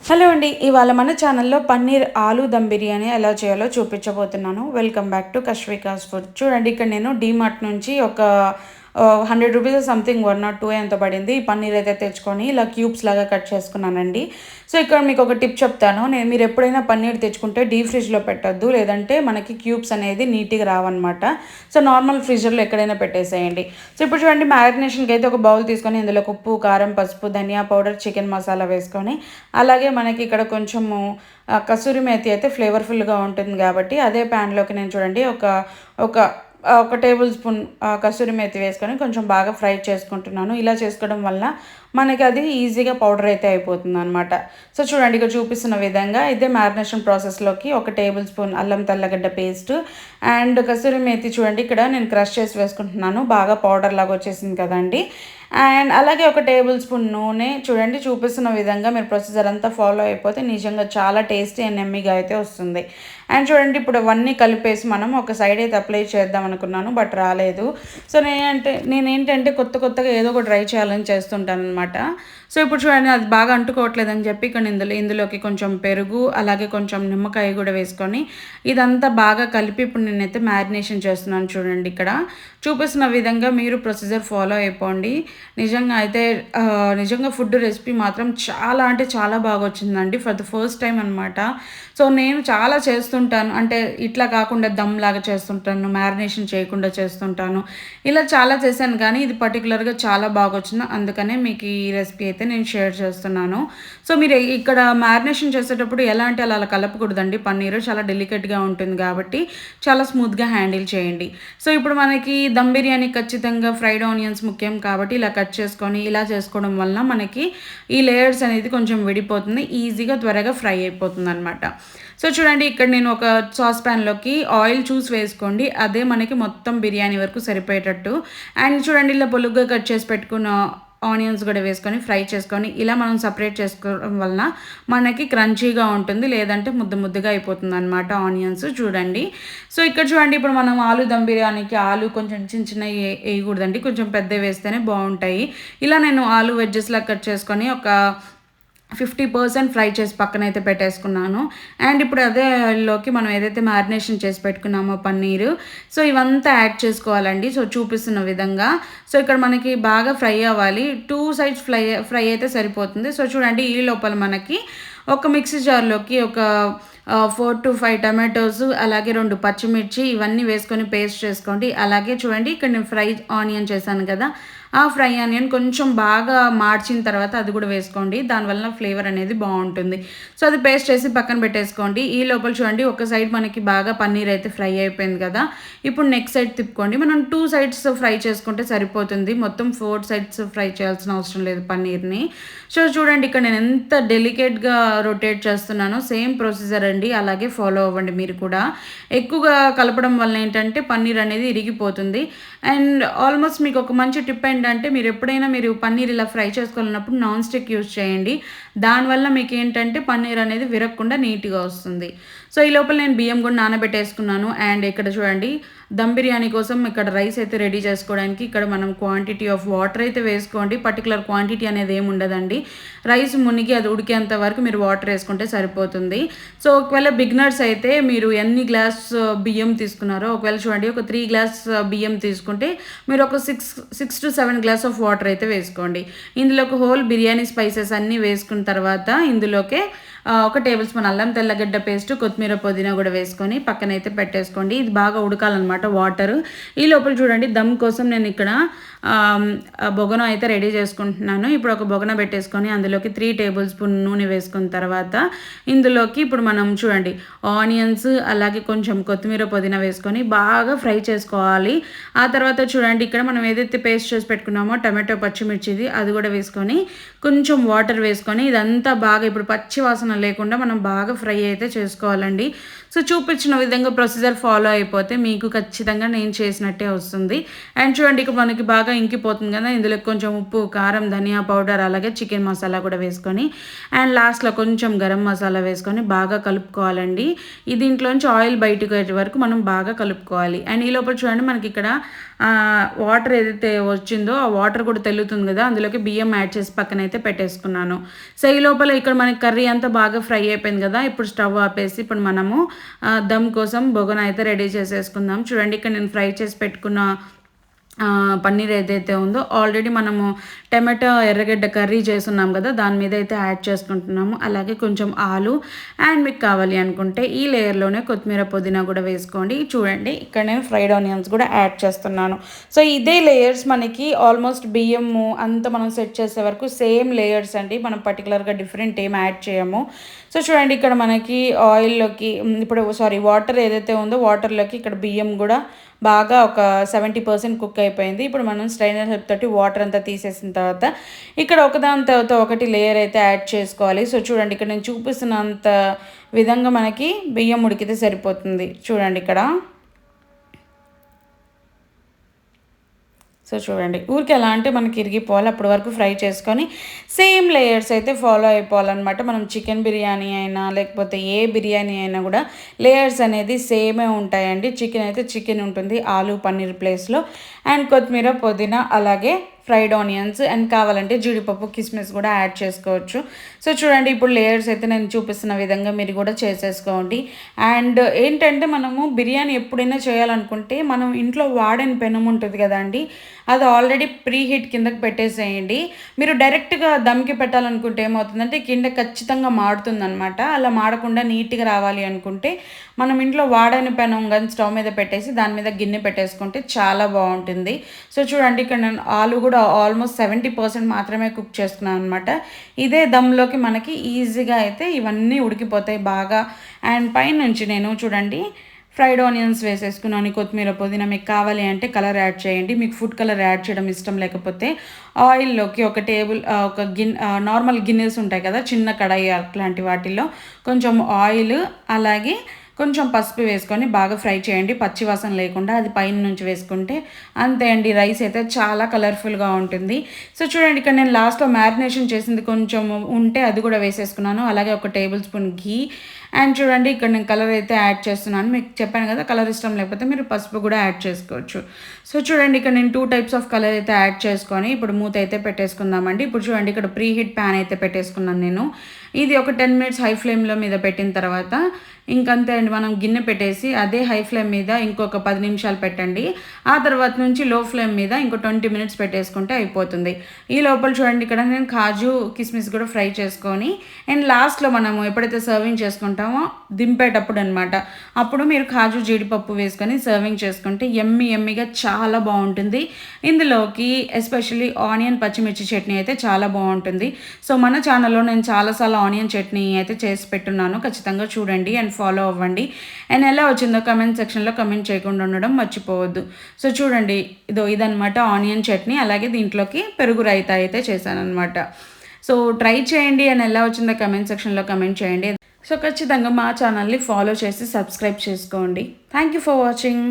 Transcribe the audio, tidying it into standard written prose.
Hello అండి. ఇవాళ మన ఛానల్‌లో పన్నీర్ ఆలు దమ్ బిర్యానీ ఎలా చేయాలో చూపించబోతున్నాను. వెల్కమ్ బ్యాక్ టు కశ్వికాస్ ఫుడ్. చూడండి, ఇక్కడ నేను డీమార్ట్ నుంచి ఒక రూ. 100 సంథింగ్ 1 ఆర్ 2 ఎంతో పడింది. ఈ పన్నీర్ అయితే తెచ్చుకొని ఇలా క్యూబ్స్ లాగా కట్ చేసుకున్నానండి. సో, ఇక్కడ మీకు ఒక టిప్ చెప్తాను. మీరు ఎప్పుడైనా పన్నీర్ తెచ్చుకుంటే డీప్ ఫ్రిడ్జ్‌లో పెట్టొద్దు. లేదంటే మనకి క్యూబ్స్ అనేది నీట్‌గా రావన్నమాట. సో, నార్మల్ ఫ్రీజర్‌లో ఎక్కడైనా పెట్టేసేయండి. సో, ఇప్పుడు చూడండి, మ్యారినేషన్‌కి అయితే ఒక బౌల్ తీసుకొని ఇందులోకి ఉప్పు, కారం, పసుపు, ధనియా పౌడర్, చికెన్ మసాలా వేసుకొని, అలాగే మనకి ఇక్కడ కొంచెము కసూరి మేతి అయితే ఫ్లేవర్‌ఫుల్‌గా ఉంటుంది కాబట్టి అదే ప్యాన్‌లోకి నేను చూడండి ఒక ఒక ఒక టేబుల్ స్పూన్ కసూరి మేతి వేసుకొని కొంచెం బాగా ఫ్రై చేసుకుంటున్నాను. ఇలా చేసుకోవడం వల్ల మనకి అది ఈజీగా పౌడర్ అయితే అయిపోతుందనమాట. సో, చూడండి, ఇక్కడ చూపిస్తున్న విధంగా ఇదే మ్యారినేషన్ ప్రాసెస్‌లోకి ఒక టేబుల్ స్పూన్ అల్లం తెల్లగడ్డ పేస్ట్ అండ్ కసూరి మేతి చూడండి, ఇక్కడ నేను క్రష్ చేసి వేసుకుంటున్నాను. బాగా పౌడర్ లాగా వచ్చేసింది కదండీ! అండ్ అలాగే ఒక టేబుల్ స్పూన్ నూనె. చూడండి, చూపిస్తున్న విధంగా మీరు ప్రొసీజర్ అంతా ఫాలో అయిపోతే నిజంగా చాలా టేస్టీ అండ్ యమ్మీగా అయితే వస్తుంది. అండ్ చూడండి, ఇప్పుడు అవన్నీ కలిపేసి మనం ఒక సైడ్ అయితే అప్లై చేద్దాం అనుకున్నాను, బట్ రాలేదు. సో, నేనేంటంటే కొత్తగా ఏదో ఒకటి ట్రై చేయాలని చేస్తుంటాననమాట. సో, ఇప్పుడు చూడండి, అది బాగా అంటుకోవట్లేదని చెప్పి ఇక్కడ ఇందులోకి కొంచెం పెరుగు, అలాగే కొంచెం నిమ్మకాయ కూడా వేసుకొని ఇదంతా బాగా కలిపి ఇప్పుడు నేనైతే మ్యారినేషన్ చేస్తున్నాను. చూడండి, ఇక్కడ చూపిస్తున్న విధంగా మీరు ప్రొసీజర్ ఫాలో అయిపోండి. నిజంగా ఫుడ్ రెసిపీ మాత్రం చాలా అంటే చాలా బాగా వచ్చిందండి. ఫర్ ద ఫస్ట్ టైం అనమాట. సో, నేను చాలా చేస్తుంటాను. అంటే ఇట్లా కాకుండా దమ్ లాగా చేస్తుంటాను, మ్యారినేషన్ చేయకుండా చేస్తుంటాను. ఇలా చాలా చేశాను కానీ ఇది పర్టికులర్‌గా చాలా బాగొచ్చింది. అందుకనే మీకు ఈ రెసిపీ అయితే నేను షేర్ చేస్తున్నాను. సో, మీరు ఇక్కడ మ్యారినేషన్ చేసేటప్పుడు ఎలా అంటే అలా కలపకూడదండి. పన్నీరు చాలా డెలికేట్‌గా ఉంటుంది కాబట్టి చాలా స్మూత్‌గా హ్యాండిల్ చేయండి. సో, ఇప్పుడు మనకి దమ్ బిర్యానీ ఖచ్చితంగా ఫ్రైడ్ ఆనియన్స్ ముఖ్యం కాబట్టి ఇలా కట్ చేసుకొని ఇలా చేసుకోవడం వలన మనకి ఈ లేయర్స్ అనేది కొంచెం విడిపోతుంది. ఈజీగా త్వరగా ఫ్రై అయిపోతుందనమాట. సో, చూడండి, ఇక్కడ నేను ఒక సాస్ ప్యాన్‌లోకి ఆయిల్ చూసి వేసుకోండి. అదే మనకి మొత్తం బిర్యానీ వరకు సరిపోయేటట్టు. అండ్ చూడండి, ఇలా పొలుగ్గా కట్ చేసి పెట్టుకున్న ఆనియన్స్ కూడా వేసుకొని ఫ్రై చేసుకొని ఇలా మనం సపరేట్ చేసుకోవడం వలన మనకి క్రంచీగా ఉంటుంది. లేదంటే ముద్దగా అయిపోతుందనమాట ఆనియన్స్. చూడండి. సో, ఇక్కడ చూడండి, ఇప్పుడు మనం ఆలు దమ్ బిర్యానీకి ఆలు కొంచెం చిన్నవి వేయకూడదండి. కొంచెం పెద్దవి వేస్తేనే బాగుంటాయి. ఇలా నేను ఆలు వెడ్జెస్‌లా కట్ చేసుకొని ఒక 50% ఫ్రై చేసి పక్కనైతే పెట్టేసుకున్నాను. అండ్ ఇప్పుడు అదే ఆయిల్‌లోకి మనం ఏదైతే మ్యారినేషన్ చేసి పెట్టుకున్నామో పన్నీరు, సో, ఇవంతా యాడ్ చేసుకోవాలండి. సో, చూపిస్తున్న విధంగా. సో, ఇక్కడ మనకి బాగా ఫ్రై అవ్వాలి. 2 సైడ్స్ ఫ్రై అయితే సరిపోతుంది. సో, చూడండి, ఈ లోపల మనకి ఒక మిక్సీ జార్‌లోకి ఒక 4-5 టమాటోస్, అలాగే 2 పచ్చిమిర్చి ఇవన్నీ వేసుకొని పేస్ట్ చేసుకోండి. అలాగే చూడండి, ఇక్కడ నేను ఫ్రై ఆనియన్ చేశాను కదా! ఆ ఫ్రై ఆనియన్ కొంచెం బాగా మార్చిన తర్వాత అది కూడా వేసుకోండి. దానివల్ల ఫ్లేవర్ అనేది బాగుంటుంది. సో, అది పేస్ట్ చేసి పక్కన పెట్టేసుకోండి. ఈ లోపల చూడండి, ఒక సైడ్ మనకి బాగా పన్నీర్ అయితే ఫ్రై అయిపోయింది కదా! ఇప్పుడు నెక్స్ట్ సైడ్ తిప్పుకోండి. మనం 2 సైడ్స్ ఫ్రై చేసుకుంటే సరిపోతుంది. మొత్తం 4 సైడ్స్ ఫ్రై చేయాల్సిన అవసరం లేదు పన్నీర్‌ని. సో, చూడండి, ఇక్కడ నేను ఎంత డెలికేట్‌గా రొటేట్ చేస్తున్నానో సేమ్ ప్రొసీజర్ అండి. అలాగే ఫాలో అవ్వండి మీరు కూడా. ఎక్కువగా కలపడం వల్ల ఏంటంటే పన్నీర్ అనేది ఇరిగిపోతుంది. అండ్ ఆల్మోస్ట్ మీకు ఒక మంచి టిప్ ఏంటంటే మీరు పన్నీర్ ఇలా ఫ్రై చేసుకోవాలన్నప్పుడు నాన్ స్టిక్ యూజ్ చేయండి. దానివల్ల మీకు ఏంటంటే పన్నీర్ అనేది విరగకుండా నీట్‌గా వస్తుంది. సో, ఈ లోపల నేను బియ్యం కూడా నానబెట్టేసుకున్నాను. అండ్ ఇక్కడ చూడండి, దమ్ బిర్యానీ కోసం ఇక్కడ రైస్ అయితే రెడీ చేసుకోవడానికి ఇక్కడ మనం క్వాంటిటీ ఆఫ్ వాటర్ అయితే వేసుకోండి. పర్టికులర్ క్వాంటిటీ అనేది ఏమి ఉండదండి. రైస్ మునిగి అది ఉడికేంత వరకు మీరు వాటర్ వేసుకుంటే సరిపోతుంది. సో, ఒకవేళ బిగినర్స్ అయితే మీరు ఎన్ని గ్లాస్ బియ్యం తీసుకున్నారో, ఒకవేళ చూడండి ఒక 3 గ్లాస్ బియ్యం తీసుకుంటే మీరు ఒక 6-7 గ్లాస్ ఆఫ్ వాటర్ అయితే వేసుకోండి. ఇందులో ఒక హోల్ బిర్యానీ స్పైసెస్ అన్నీ వేసుకున్న తర్వాత ఇందులోకే ఒక టేబుల్ స్పూన్ అల్లం తెల్లగడ్డ పేస్ట్, కొత్తిమీర, పుదీనా కూడా వేసుకొని పక్కనైతే పెట్టేసుకోండి. ఇది బాగా ఉడకాలన్నమాట వాటరు. ఈ లోపల చూడండి, దమ్ కోసం నేను ఇక్కడ బొగన అయితే రెడీ చేసుకుంటున్నాను. ఇప్పుడు ఒక బొగన పెట్టేసుకొని అందులోకి 3 టేబుల్ స్పూన్ నూనె వేసుకున్న తర్వాత ఇందులోకి ఇప్పుడు మనం చూడండి ఆనియన్స్, అలాగే కొంచెం కొత్తిమీర, పుదీనా వేసుకొని బాగా ఫ్రై చేసుకోవాలి. ఆ తర్వాత చూడండి, ఇక్కడ మనం ఏదైతే పేస్ట్ చేసి పెట్టుకున్నామో టమాటో, పచ్చిమిర్చిది అది కూడా వేసుకొని కొంచెం వాటర్ వేసుకొని ఇదంతా బాగా ఇప్పుడు పచ్చి వాసన లేకుండా మనం బాగా ఫ్రై అయితే చేసుకోవాలండి. సో, చూపించిన విధంగా ప్రొసీజర్ ఫాలో అయిపోతే మీకు ఖచ్చితంగా నేను చేసినట్టే వస్తుంది. అండ్ చూడండి, ఇక్కడ మనకి బాగా ఇంకిపోతుంది కదా! ఇందులో కొంచెం ఉప్పు, కారం, ధనియా పౌడర్, అలాగే చికెన్ మసాలా కూడా వేసుకొని అండ్ లాస్ట్‌లో కొంచెం గరం మసాలా వేసుకొని బాగా కలుపుకోవాలండి. దీంట్లోంచి ఆయిల్ బయటకు వచ్చే వరకు మనం బాగా కలుపుకోవాలి. అండ్ ఈ లోపల చూడండి, మనకి ఇక్కడ వాటర్ ఏదైతే వచ్చిందో ఆ వాటర్ కూడా తెల్లుతుంది కదా, అందులోకి బియ్యం యాడ్ చేసి పక్కనైతే పెట్టేసుకున్నాను. సో ఈ లోపల ఇక్కడ మనకి కర్రీ అంతా బాగా ఫ్రై అయిపోయింది కదా, ఇప్పుడు స్టవ్ ఆపేసి ఇప్పుడు మనము దమ్ కోసం బొగన అయితే రెడీ చేసేసుకుందాం. చూడండి ఇక్కడ నేను ఫ్రై చేసి పెట్టుకున్న పన్నీర్ ఏదైతే ఉందో ఆల్రెడీ మనము టమాటో ఎర్రగడ్డ కర్రీ చేస్తున్నాం కదా, దాని మీద అయితే యాడ్ చేసుకుంటున్నాము. అలాగే కొంచెం ఆలు అండ్ మీకు కావాలి అనుకుంటే ఈ లేయర్లోనే కొత్తిమీర పుదీనా కూడా వేసుకోండి. చూడండి ఇక్కడ నేను ఫ్రైడ్ ఆనియన్స్ కూడా యాడ్ చేస్తున్నాను. సో ఇదే లేయర్స్ మనకి ఆల్మోస్ట్ బియ్యము అంతా మనం సెట్ చేసే వరకు సేమ్ లేయర్స్ అండి, మనం పర్టికులర్గా డిఫరెంట్ ఏం యాడ్ చేయము. సో చూడండి ఇక్కడ మనకి ఆయిల్లోకి ఇప్పుడు వాటర్ ఏదైతే ఉందో వాటర్లోకి ఇక్కడ బియ్యం కూడా బాగా ఒక 70% కుక్ అయిపోయింది. ఇప్పుడు మనం స్ట్రైనర్ హెల్ప్ తోటి వాటర్ అంతా తీసేసిన తర్వాత ఇక్కడ ఒకదాని తర్వాత ఒకటి లేయర్ అయితే యాడ్ చేసుకోవాలి. సో చూడండి ఇక్కడ నేను చూపిస్తున్నంత విధంగా మనకి బియ్యం ఉడికితే సరిపోతుంది. చూడండి ఇక్కడ. సో చూడండి ఊరికి ఎలా అంటే మనకి ఇరిగిపోవాలి, అప్పటి వరకు ఫ్రై చేసుకొని సేమ్ లేయర్స్ అయితే ఫాలో అయిపోవాలన్నమాట. మనం చికెన్ బిర్యానీ అయినా లేకపోతే ఏ బిర్యానీ అయినా కూడా లేయర్స్ అనేది సేమే ఉంటాయండి. చికెన్ అయితే చికెన్ ఉంటుంది ఆలు పన్నీర్ ప్లేస్లో, అండ్ కొత్తిమీర పుదీనా అలాగే ఫ్రైడ్ ఆనియన్స్ అండ్ కావాలంటే జీడిపప్పు కిస్మిస్ కూడా యాడ్ చేసుకోవచ్చు. సో చూడండి ఇప్పుడు లేయర్స్ అయితే నేను చూపిస్తున్న విధంగా మీరు కూడా చేసేసుకోండి. అండ్ ఏంటంటే మనము బిర్యానీ ఎప్పుడైనా చేయాలనుకుంటే మనం ఇంట్లో వాడని పెనం ఉంటుంది కదండి, అది ఆల్రెడీ ప్రీ హీట్ కిందకి పెట్టేసేయండి. మీరు డైరెక్ట్గా దమ్కి పెట్టాలనుకుంటే ఏమవుతుందంటే కింద ఖచ్చితంగా మాడుతుందనమాట. అలా మాడకుండా నీట్గా రావాలి అనుకుంటే మనం ఇంట్లో వాడని పెనం కానీ స్టవ్ మీద పెట్టేసి దాని మీద గిన్నె పెట్టేసుకుంటే చాలా బాగుంటుంది. సో చూడండి ఇక్కడ నేను ఆలు కూడా ఆల్మోస్ట్ 70% మాత్రమే కుక్ చేసుకున్నాను అనమాట. ఇదే దమ్లోకి మనకి ఈజీగా అయితే ఇవన్నీ ఉడికిపోతాయి బాగా. అండ్ పైనుంచి నేను చూడండి ఫ్రైడ్ ఆనియన్స్ వేసేసుకున్నాను, కొత్తిమీర పుదీనా. మీకు కావాలి అంటే కలర్ యాడ్ చేయండి, మీకు ఫుడ్ కలర్ యాడ్ చేయడం ఇష్టం లేకపోతే ఆయిల్లోకి ఒక నార్మల్ గిన్నెస్ ఉంటాయి కదా చిన్న కడాయి అట్లాంటి వాటిల్లో కొంచెం ఆయిల్ అలాగే కొంచెం పసుపు వేసుకొని బాగా ఫ్రై చేయండి, పచ్చివాసన లేకుండా. అది పైన నుంచి వేసుకుంటే అంతే అండి, రైస్ అయితే చాలా కలర్ఫుల్గా ఉంటుంది. సో చూడండి ఇక్కడ నేను లాస్ట్లో మ్యారినేషన్ చేసింది కొంచెం ఉంటే అది కూడా వేసేసుకున్నాను, అలాగే ఒక టేబుల్ స్పూన్ ఘీ. అండ్ చూడండి ఇక్కడ నేను కలర్ అయితే యాడ్ చేస్తున్నాను, మీకు చెప్పాను కదా కలర్ ఇష్టం లేకపోతే మీరు పసుపు కూడా యాడ్ చేసుకోవచ్చు. సో చూడండి ఇక్కడ నేను 2 టైప్స్ ఆఫ్ కలర్ అయితే యాడ్ చేసుకొని ఇప్పుడు మూత అయితే పెట్టేసుకుందామండి. ఇప్పుడు చూడండి ఇక్కడ ప్రీ హీట్ ప్యాన్ అయితే పెట్టేసుకున్నాను నేను. ఇది ఒక 10 మినిట్స్ హై ఫ్లేమ్లో మీద పెట్టిన తర్వాత ఇంకంతే అండి, మనం గిన్నె పెట్టేసి అదే హై ఫ్లేమ్ మీద ఇంకొక 10 నిమిషాలు పెట్టండి. ఆ తర్వాత నుంచి లో ఫ్లేమ్ మీద ఇంకో 20 మినిట్స్ పెట్టేసుకుంటే అయిపోతుంది. ఈ లోపల చూడండి ఇక్కడ నేను కాజు కిస్మిస్ కూడా ఫ్రై చేసుకొని అండ్ లాస్ట్లో మనము ఎప్పుడైతే సర్వింగ్ చేసుకుంటామో దింపేటప్పుడు అనమాట, అప్పుడు మీరు కాజు జీడిపప్పు వేసుకొని సర్వింగ్ చేసుకుంటే ఎమ్మిగా చాలా బాగుంటుంది. ఇందులోకి ఎస్పెషల్లీ ఆనియన్ పచ్చిమిర్చి చట్నీ అయితే చాలా బాగుంటుంది. సో మన ఛానల్లో నేను చాలాసార్లు ఆనియన్ చట్నీ అయితే చేసి పెట్టున్నాను, ఖచ్చితంగా చూడండి అండ్ ఫాలో అవ్వండి. అండ్ ఎలా వచ్చిందో కమెంట్ సెక్షన్లో కమెంట్ చేయకుండా ఉండడం మర్చిపోవద్దు. సో చూడండి ఇదనమాట ఆనియన్ చట్నీ, అలాగే దీంట్లోకి పెరుగు రైతా అయితే చేశానమాట. సో ట్రై చేయండి అండ్ ఎలా వచ్చిందో కమెంట్ సెక్షన్లో కమెంట్ చేయండి. సో ఖచ్చితంగా మా ఛానల్ని ఫాలో చేసి సబ్స్క్రైబ్ చేసుకోండి. Thank you for watching.